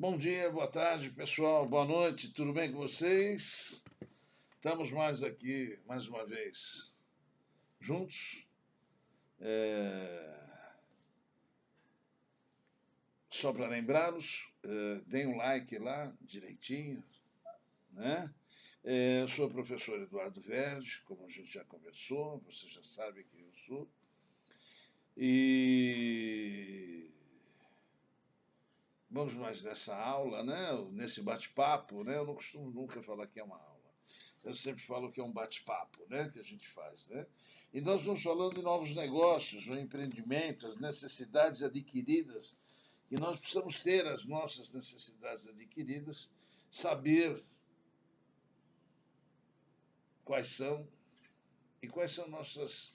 Bom dia, boa tarde, pessoal. Boa noite. Tudo bem com vocês? Estamos mais aqui, mais uma vez, juntos. Só para lembrá-los, deem um like lá, direitinho, né? Eu sou o professor Eduardo Verde, como a gente já conversou, você já sabe quem eu sou. E vamos mais nessa aula, né? Nesse bate-papo, né? Eu não costumo nunca falar que é uma aula. Eu sempre falo que é um bate-papo, né, que a gente faz, né? E nós vamos falando de novos negócios, o empreendimento, as necessidades adquiridas, e nós precisamos ter as nossas necessidades adquiridas, saber quais são e quais são nossas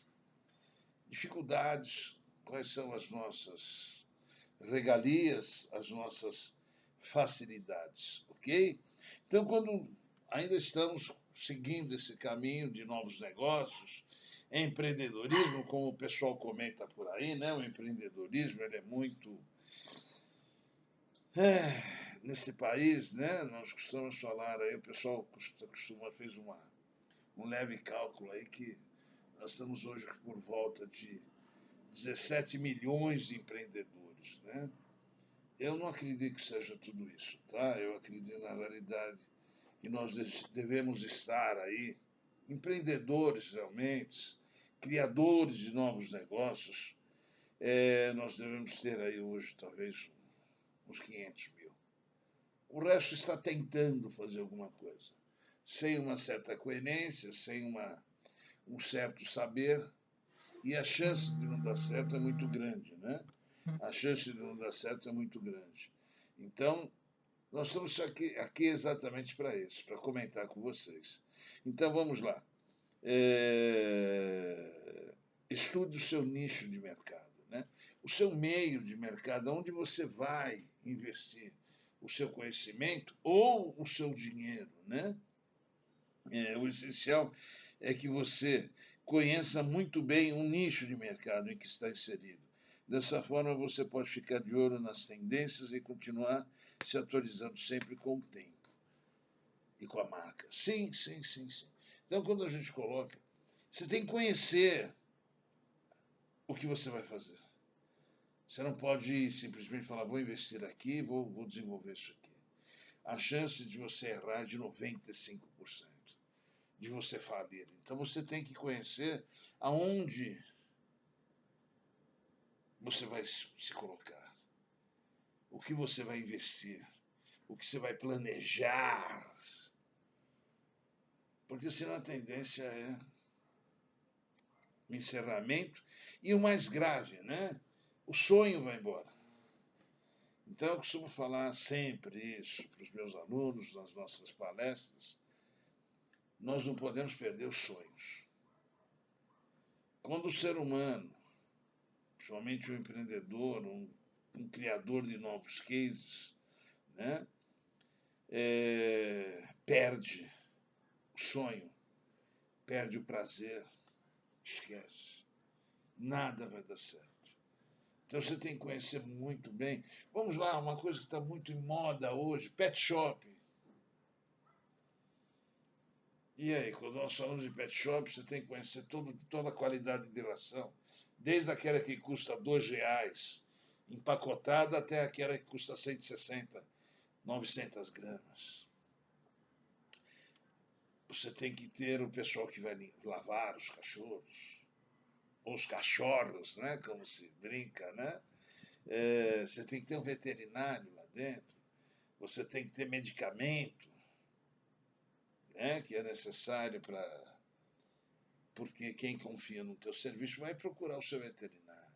dificuldades, quais são as nossas regalias, as nossas facilidades, ok? Então, quando ainda estamos seguindo esse caminho de novos negócios, empreendedorismo, como o pessoal comenta por aí, né? O empreendedorismo ele é muito nesse país, né? Nós costumamos falar aí, o pessoal fez um leve cálculo aí que nós estamos hoje por volta de 17 milhões de empreendedores, né? Eu não acredito que seja tudo isso, tá? Eu acredito na realidade que nós devemos estar aí, empreendedores realmente, criadores de novos negócios. Nós devemos ter aí hoje talvez uns 500 mil. O resto está tentando fazer alguma coisa, sem uma certa coerência, sem um certo saber, e a chance de não dar certo é muito grande, né? A chance de não dar certo é muito grande. Então, nós estamos aqui exatamente para isso, para comentar com vocês. Então, vamos lá. Estude o seu nicho de mercado, né? O seu meio de mercado, onde você vai investir o seu conhecimento ou o seu dinheiro, né? O essencial é que você conheça muito bem o nicho de mercado em que está inserido. Dessa forma, você pode ficar de olho nas tendências e continuar se atualizando sempre com o tempo e com a marca. Sim, sim, sim, sim. Então, quando a gente coloca, você tem que conhecer o que você vai fazer. Você não pode simplesmente falar, vou investir aqui, vou desenvolver isso aqui. A chance de você errar é de 95%, de você falir. Então você tem que conhecer aonde você vai se colocar, o que você vai investir, o que você vai planejar. Porque senão a tendência é o encerramento e o mais grave, né? O sonho vai embora. Então eu costumo falar sempre isso para os meus alunos nas nossas palestras. Nós não podemos perder os sonhos. Quando o ser humano, principalmente um empreendedor, um criador de novos cases, né, perde o sonho, perde o prazer, esquece. Nada vai dar certo. Então você tem que conhecer muito bem. Vamos lá, uma coisa que está muito em moda hoje, pet shop. E aí, quando nós falamos de pet shop, você tem que conhecer toda a qualidade de ração, desde aquela que custa R$ 2, empacotada, até aquela que custa 160, 900 gramas. Você tem que ter o pessoal que vai lavar os cachorros, ou os cachorros, né, como se brinca, né? Você tem que ter um veterinário lá dentro, você tem que ter medicamento, né, que é necessário para. Porque quem confia no teu serviço vai procurar o seu veterinário.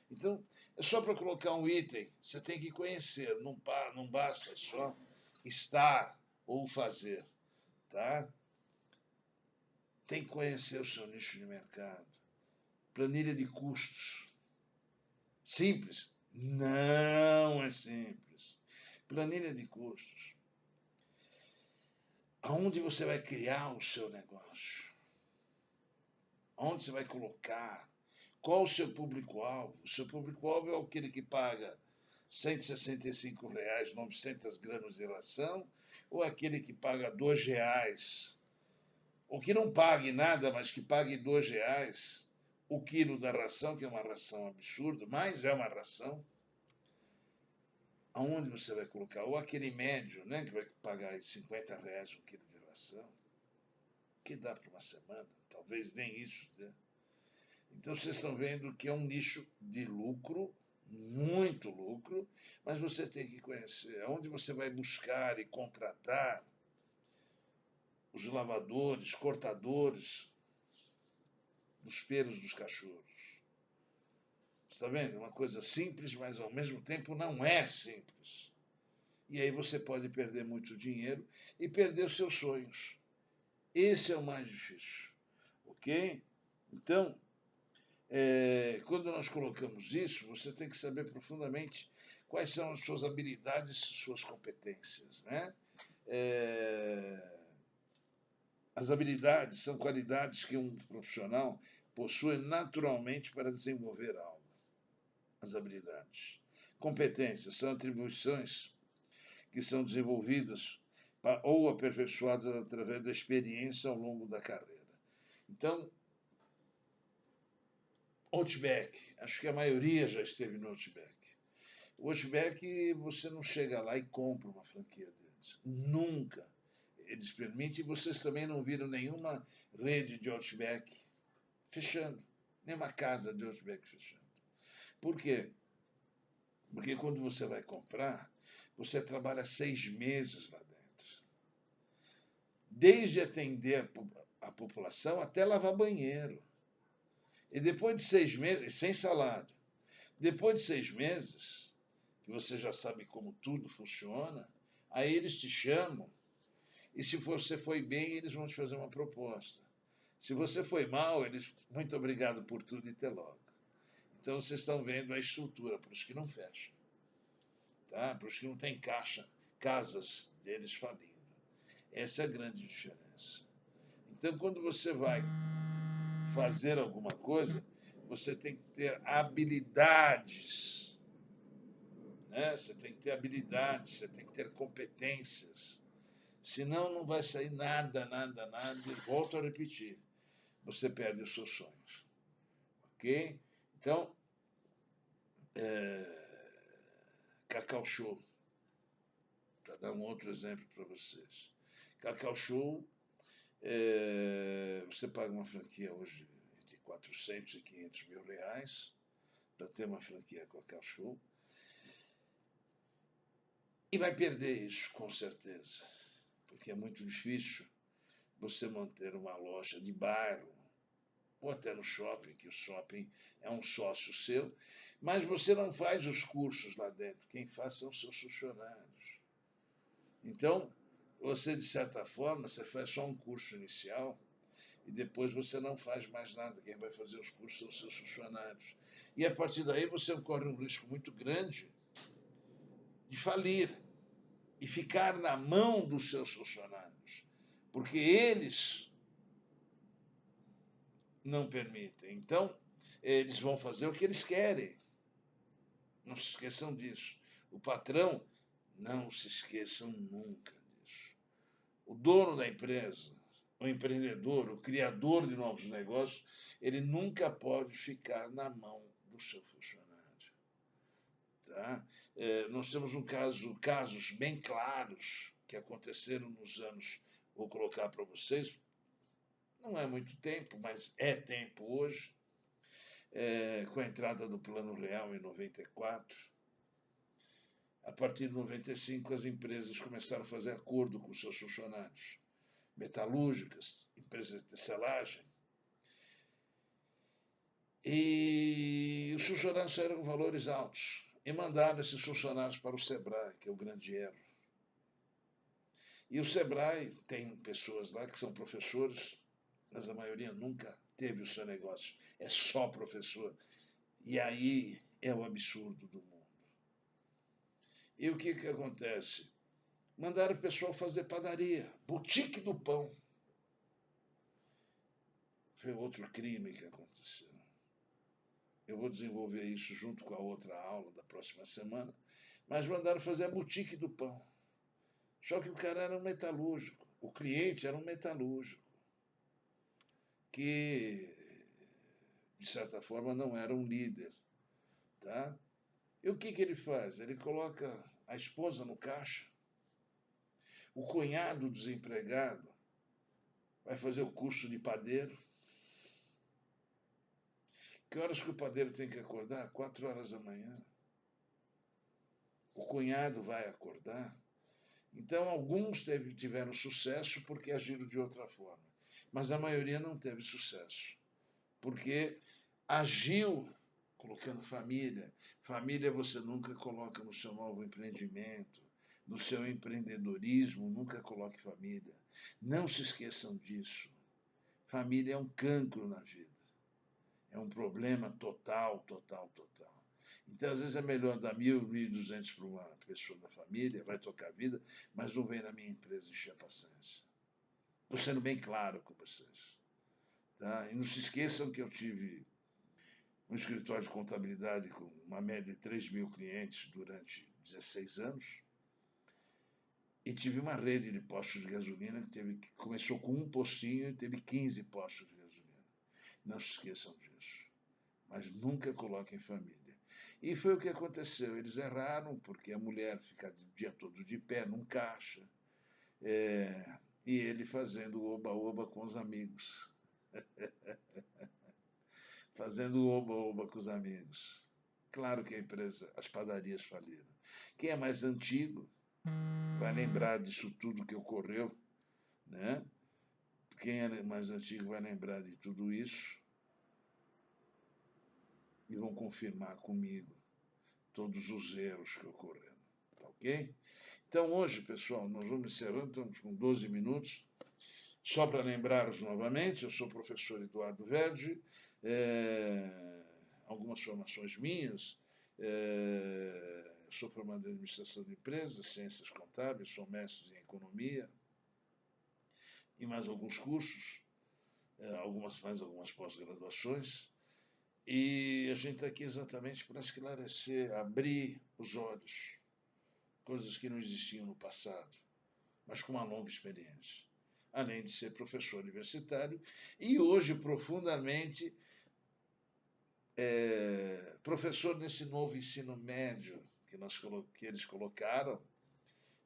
Então, é só para colocar um item, você tem que conhecer, não basta só estar ou fazer, tá? Tem que conhecer o seu nicho de mercado. Planilha de custos. Simples? Não é simples. Planilha de custos. Aonde você vai criar o seu negócio? Onde você vai colocar? Qual o seu público-alvo? O seu público-alvo é aquele que paga R$ 165, 900 gramas de ração, ou aquele que paga R$ 2, ou que não pague nada, mas que pague R$ 2 o quilo da ração, que é uma ração absurda, mas é uma ração. Aonde você vai colocar? Ou aquele médio, né, que vai pagar R$ 50 um quilo de ração, que dá para uma semana, talvez nem isso, né? Então vocês estão vendo que é um nicho de lucro, muito lucro, mas você tem que conhecer aonde você vai buscar e contratar os lavadores, cortadores dos pelos dos cachorros. Está vendo? É uma coisa simples, mas ao mesmo tempo não é simples. E aí você pode perder muito dinheiro e perder os seus sonhos. Esse é o mais difícil. Ok? Então, quando nós colocamos isso, você tem que saber profundamente quais são as suas habilidades e suas competências. Né? As habilidades são qualidades que um profissional possui naturalmente para desenvolver algo. As habilidades. Competências são atribuições que são desenvolvidas ou aperfeiçoadas através da experiência ao longo da carreira. Então, Outback, acho que a maioria já esteve no Outback. O Outback, você não chega lá e compra uma franquia deles. Nunca. Eles permitem, e vocês também não viram nenhuma rede de Outback fechando, nenhuma casa de Outback fechando. Por quê? Porque quando você vai comprar, você trabalha 6 meses lá dentro. Desde atender a população até lavar banheiro. E depois de 6 meses, sem salário, depois de 6 meses, que você já sabe como tudo funciona, aí eles te chamam, e se você foi bem, eles vão te fazer uma proposta. Se você foi mal, eles, muito obrigado por tudo e até logo. Então vocês estão vendo a estrutura, por isso que não fecha. Tá? Por isso que não tem casas deles falindo. Essa é a grande diferença. Então, quando você vai fazer alguma coisa, você tem que ter habilidades. Né? Você tem que ter habilidades, você tem que ter competências. Senão não vai sair nada, nada, nada. E volto a repetir, você perde os seus sonhos. Ok? Então, Cacau Show. Para dar um outro exemplo para vocês. Cacau Show, você paga uma franquia hoje entre 400 e 500 mil reais para ter uma franquia Cacau Show. E vai perder isso, com certeza. Porque é muito difícil você manter uma loja de bairro, ou até no shopping, que o shopping é um sócio seu, mas você não faz os cursos lá dentro, quem faz são os seus funcionários. Então, você, de certa forma, você faz só um curso inicial e depois você não faz mais nada. Quem vai fazer os cursos são os seus funcionários. E a partir daí você corre um risco muito grande de falir e ficar na mão dos seus funcionários, porque eles não permitem. Então, eles vão fazer o que eles querem. Não se esqueçam disso. O patrão, não se esqueçam nunca disso. O dono da empresa, o empreendedor, o criador de novos negócios, ele nunca pode ficar na mão do seu funcionário. Tá? Nós temos casos bem claros que aconteceram nos anos, vou colocar para vocês, não é muito tempo, mas é tempo hoje, com a entrada do Plano Real em 94. A partir de 95, as empresas começaram a fazer acordo com seus funcionários. Metalúrgicas, empresas de tecelagem. E os funcionários eram valores altos. E mandaram esses funcionários para o Sebrae, que é o grande erro. E o Sebrae tem pessoas lá que são professores, mas a maioria nunca teve o seu negócio. É só professor. E aí é o absurdo do mundo. E o que acontece? Mandaram o pessoal fazer padaria, boutique do pão. Foi outro crime que aconteceu. Eu vou desenvolver isso junto com a outra aula da próxima semana. mas mandaram fazer a boutique do pão. Só que o cara era um metalúrgico, o cliente era um metalúrgico, que, de certa forma, não era um líder. Tá? E o que ele faz? Ele coloca a esposa no caixa, o cunhado desempregado vai fazer o curso de padeiro. Que horas que o padeiro tem que acordar? 4 horas da manhã. O cunhado vai acordar. Então, alguns tiveram sucesso porque agiram de outra forma. Mas a maioria não teve sucesso. Porque agiu colocando família. Família você nunca coloca no seu novo empreendimento, no seu empreendedorismo, nunca coloque família. Não se esqueçam disso. Família é um cancro na vida. É um problema total, total, total. Então, às vezes é melhor dar 1.000, 1.200 para uma pessoa da família, vai tocar a vida, mas não vem na minha empresa encher a paciência. Estou sendo bem claro com vocês. Tá? E não se esqueçam que eu tive um escritório de contabilidade com uma média de 3.000 clientes durante 16 anos e tive uma rede de postos de gasolina que começou com um postinho e teve 15 postos de gasolina. Não se esqueçam disso. Mas nunca coloquem família. E foi o que aconteceu. Eles erraram porque a mulher fica o dia todo de pé num caixa e ele fazendo oba-oba com os amigos. Fazendo oba-oba com os amigos. Claro que a empresa, as padarias faliram. Quem é mais antigo vai lembrar disso tudo que ocorreu, né? Quem é mais antigo vai lembrar de tudo isso e vão confirmar comigo todos os erros que ocorreram. Tá ok? Então, hoje, pessoal, nós vamos encerrando, estamos com 12 minutos. Só para lembrá-los novamente, eu sou o professor Eduardo Verdi, algumas formações minhas, sou formado em administração de empresas, ciências contábeis, sou mestre em economia e mais alguns cursos, mais algumas pós-graduações. E a gente está aqui exatamente para esclarecer, abrir os olhos, coisas que não existiam no passado, mas com uma longa experiência. Além de ser professor universitário e hoje profundamente professor nesse novo ensino médio que eles colocaram.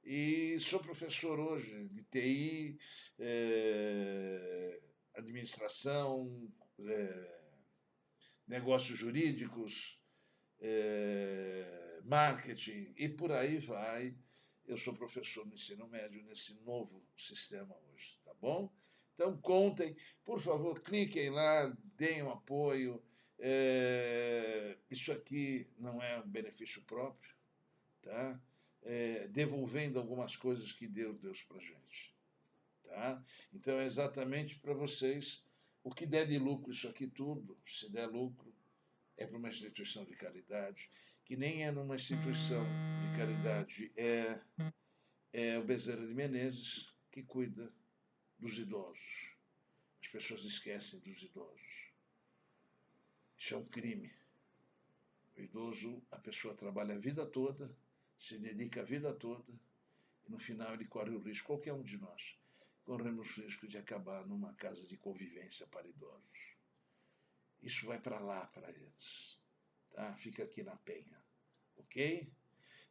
E sou professor hoje de TI, administração, negócios jurídicos, marketing e por aí vai. Eu sou professor no ensino médio nesse novo sistema hoje, tá bom? Então contem, por favor, cliquem lá, deem um apoio. Isso aqui não é um benefício próprio, tá? Devolvendo algumas coisas que Deus deu para a gente, tá? Então é exatamente para vocês o que der de lucro isso aqui tudo, se der lucro, é para uma instituição de caridade, que nem é numa instituição de caridade, é o Bezerra de Menezes que cuida dos idosos. As pessoas esquecem dos idosos. Isso é um crime. O idoso, a pessoa trabalha a vida toda, se dedica a vida toda, e no final ele corre o risco, qualquer um de nós, corremos o risco de acabar numa casa de convivência para idosos. Isso vai para lá para eles. Tá? Fica aqui na Penha. Ok?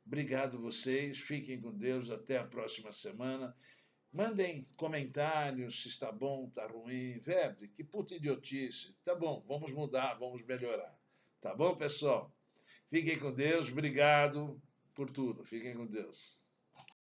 Obrigado vocês, fiquem com Deus, até a próxima semana. Mandem comentários se está bom, está ruim. Verde, que puta idiotice. Tá bom, vamos mudar, vamos melhorar. Tá bom, pessoal? Fiquem com Deus, obrigado por tudo. Fiquem com Deus.